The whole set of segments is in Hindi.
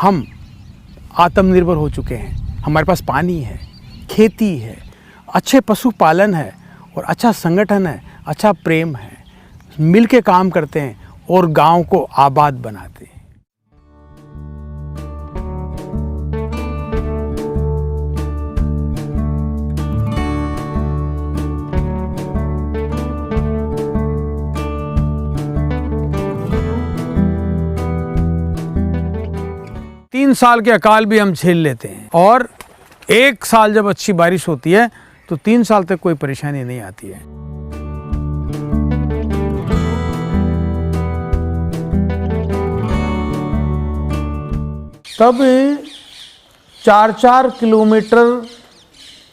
हम आत्मनिर्भर हो चुके हैं। हमारे पास पानी है, खेती है, अच्छे पशुपालन है और अच्छा संगठन है, अच्छा प्रेम है। मिल के काम करते हैं और गांव को आबाद बनाते हैं। तीन साल के अकाल भी हम झेल लेते हैं और एक साल जब अच्छी बारिश होती है तो 3 साल तक कोई परेशानी नहीं आती है। तब 4-4 किलोमीटर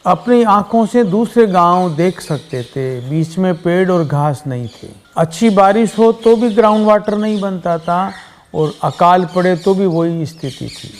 अपनी आंखों से दूसरे गांव देख सकते थे। बीच में पेड़ और घास नहीं थे। अच्छी बारिश हो तो भी ग्राउंड वाटर नहीं बनता था और अकाल पड़े तो भी वही स्थिति थी।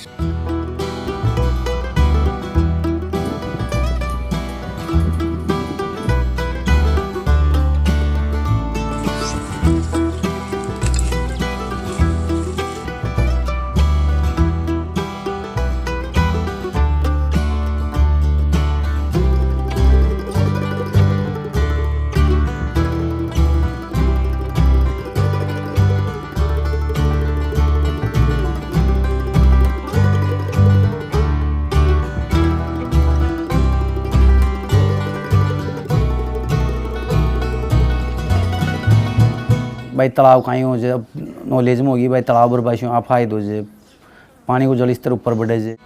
भाई तालाब कहीं हो जाए नॉलेज में होगी भाई तालाब और बाशियों आप फायद हो जाए पानी को जल स्तर ऊपर बढ़े जाए।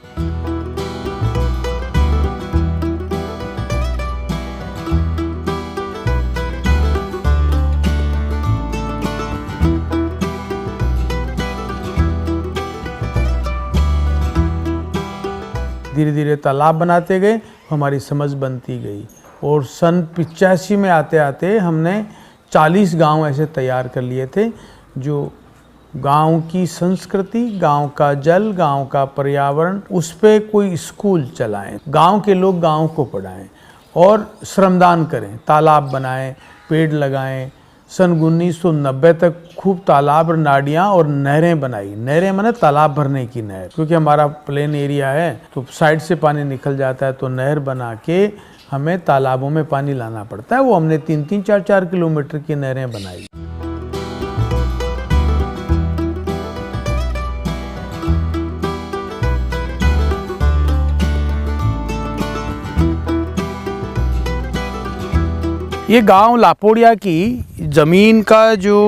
धीरे धीरे तालाब बनाते गए, हमारी समझ बनती गई और सन 85 में आते आते हमने 40 गांव ऐसे तैयार कर लिए थे जो गांव की संस्कृति, गांव का जल, गांव का पर्यावरण, उस पे कोई स्कूल चलाएं, गांव के लोग गांव को पढ़ाएं और श्रमदान करें, तालाब बनाएं, पेड़ लगाएं। सन 1990 तक खूब तालाब, नाडियाँ और नहरें बनाई। नहरें माने तालाब भरने की नहर, क्योंकि हमारा प्लेन एरिया है तो साइड से पानी निकल जाता है, तो नहर बना के हमें तालाबों में पानी लाना पड़ता है। वो हमने 3-3, 4-4 किलोमीटर की नहरें बनाई। ये गांव लापोड़िया की जमीन का जो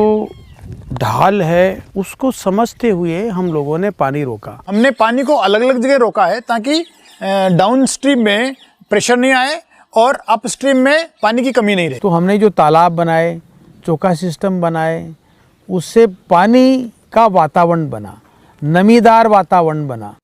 ढाल है उसको समझते हुए हम लोगों ने पानी रोका। हमने पानी को अलग अलग जगह रोका है ताकि डाउन स्ट्रीम में प्रेशर नहीं आए और अप स्ट्रीम में पानी की कमी नहीं रहे। तो हमने जो तालाब बनाए, चौका सिस्टम बनाए, उससे पानी का वातावरण बना, नमीदार वातावरण बना।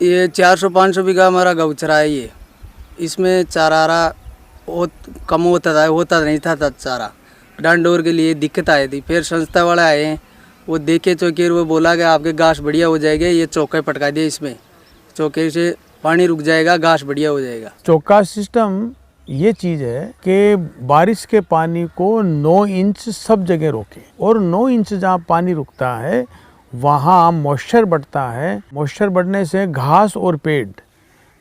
ये 400-500 बीघा हमारा गौचरा है। ये इसमें चारा बहुत कम होता नहीं था चारा। डांडोर के लिए दिक्कत आई थी। फिर संस्था वाले आए, वो देखे चौके, वो बोला कि आपके घास बढ़िया हो जाएगा, ये चौके पटका दिए, इसमें चौके से पानी रुक जाएगा, घास बढ़िया हो जाएगा। चौका सिस्टम ये चीज़ है कि बारिश के पानी को 9 इंच सब जगह रोके और 9 इंच जहाँ पानी रुकता है वहाँ मॉइस्चर बढ़ता है। मॉइस्चर बढ़ने से घास और पेड़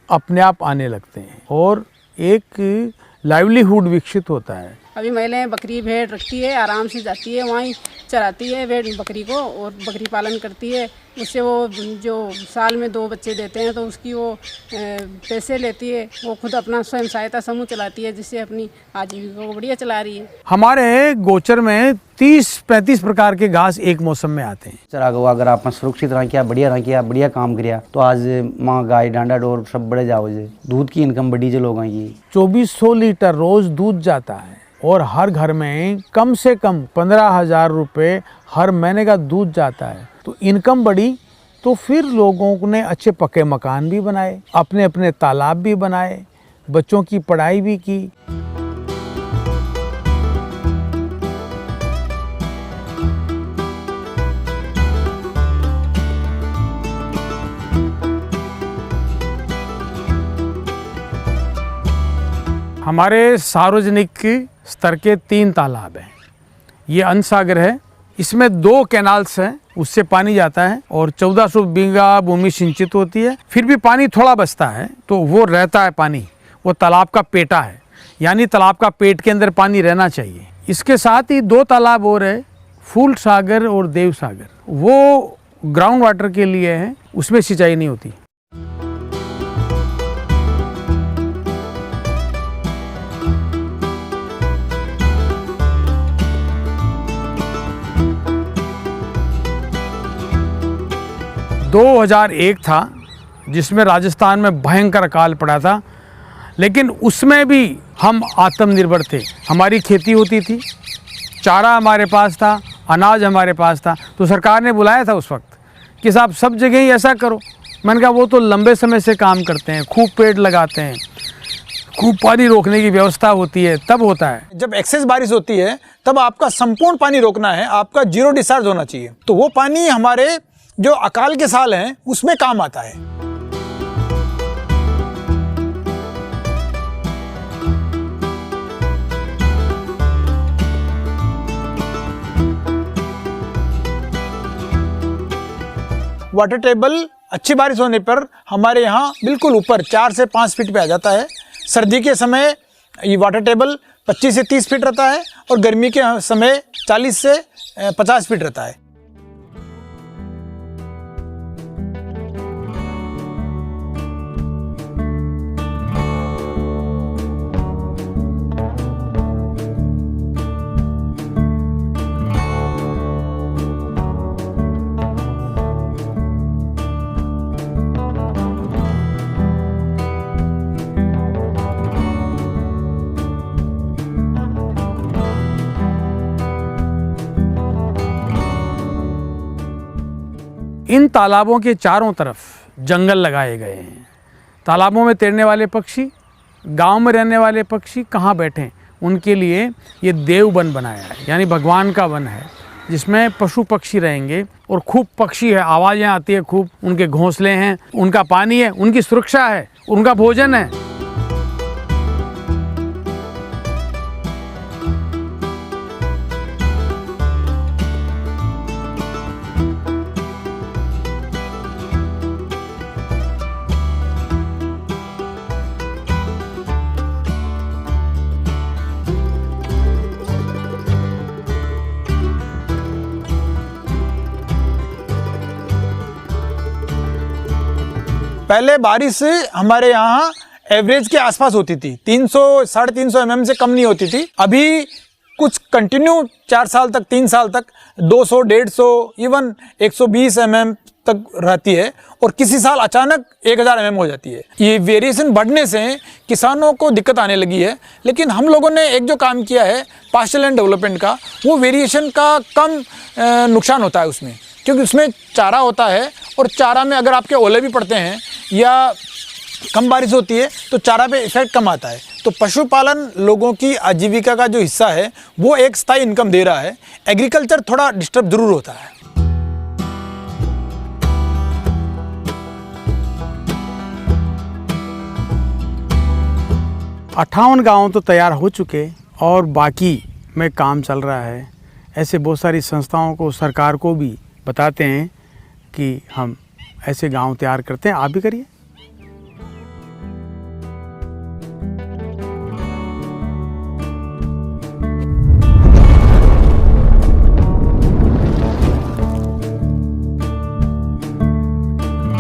अपने आप आने लगते हैं और एक लाइवलीहुड विकसित होता है। अभी महिलाएं बकरी भेड़ रखती है, आराम से जाती है, वहीं चराती है भेड़ बकरी को और बकरी पालन करती है। उससे वो जो साल में 2 बच्चे देते हैं तो उसकी वो पैसे लेती है। वो खुद अपना स्वयं सहायता समूह चलाती है, जिससे अपनी आजीविका को बढ़िया चला रही है। हमारे गोचर में 30-35 प्रकार के घास एक मौसम में आते हैं। चरा गो अगर आप सुरक्षित रह किया, बढ़िया काम किया तो आज माँ गाय डांडा डोर सब बड़े जाओ जे दूध की इनकम बढ़ी जो लोगों की 2400 लीटर रोज दूध जाता है और हर घर में कम से कम 15,000 रुपये हर महीने का दूध जाता है। तो इनकम बढ़ी तो फिर लोगों ने अच्छे पक्के मकान भी बनाए, अपने अपने तालाब भी बनाए, बच्चों की पढ़ाई भी की। हमारे सार्वजनिक स्तर के 3 तालाब हैं। ये अन्न सागर है, इसमें 2 कैनाल्स हैं, उससे पानी जाता है और 1400 बीघा भूमि सिंचित होती है। फिर भी पानी थोड़ा बचता है तो वो रहता है पानी, वो तालाब का पेटा है, यानी तालाब का पेट के अंदर पानी रहना चाहिए। इसके साथ ही 2 तालाब और है, फूल सागर और देव सागर, वो ग्राउंड वाटर के लिए है, उसमें सिंचाई नहीं होती। दो 2001 था जिसमें राजस्थान में भयंकर अकाल पड़ा था, लेकिन उसमें भी हम आत्मनिर्भर थे। हमारी खेती होती थी, चारा हमारे पास था, अनाज हमारे पास था। तो सरकार ने बुलाया था उस वक्त कि साहब सब जगह ही ऐसा करो। मैंने कहा वो तो लंबे समय से काम करते हैं, खूब पेड़ लगाते हैं, खूब पानी रोकने की व्यवस्था होती है, तब होता है। जब एक्सेस बारिश होती है तब आपका संपूर्ण पानी रोकना है, आपका 0 डिस्चार्ज होना चाहिए। तो वो पानी हमारे जो अकाल के साल हैं उसमें काम आता है। वाटर टेबल अच्छी बारिश होने पर हमारे यहाँ बिल्कुल ऊपर 4 से 5 फीट पे आ जाता है। सर्दी के समय ये वाटर टेबल 25 से 30 फीट रहता है और गर्मी के समय 40 से 50 फीट रहता है। इन तालाबों के चारों तरफ जंगल लगाए गए हैं। तालाबों में तैरने वाले पक्षी, गांव में रहने वाले पक्षी कहाँ बैठें, उनके लिए ये देव वन बनाया है, यानी भगवान का वन है, जिसमें पशु पक्षी रहेंगे और खूब पक्षी है, आवाज़ें आती है खूब, उनके घोंसले हैं, उनका पानी है, उनकी सुरक्षा है, उनका भोजन है। पहले बारिश हमारे यहाँ एवरेज के आसपास होती थी, 300-350 mm से कम नहीं होती थी। अभी कुछ कंटिन्यू 4 साल तक, 3 साल तक 200, 150, इवन 120 mm तक रहती है और किसी साल अचानक 1000 mm हो जाती है। ये वेरिएशन बढ़ने से किसानों को दिक्कत आने लगी है, लेकिन हम लोगों ने एक जो काम किया है पास्चर लैंड डेवलपमेंट का, वो वेरिएशन का कम नुकसान होता है उसमें, क्योंकि उसमें चारा होता है और चारा में अगर आपके ओले भी पड़ते हैं या कम बारिश होती है तो चारा पे इफेक्ट कम आता है। तो पशुपालन लोगों की आजीविका का जो हिस्सा है वो एक स्थायी इनकम दे रहा है। एग्रीकल्चर थोड़ा डिस्टर्ब जरूर होता है। अट्ठावन गाँव तो तैयार हो चुके और बाकी में काम चल रहा है। ऐसे बहुत सारी संस्थाओं को, सरकार को भी बताते हैं कि हम ऐसे गांव तैयार करते हैं, आप भी करिए।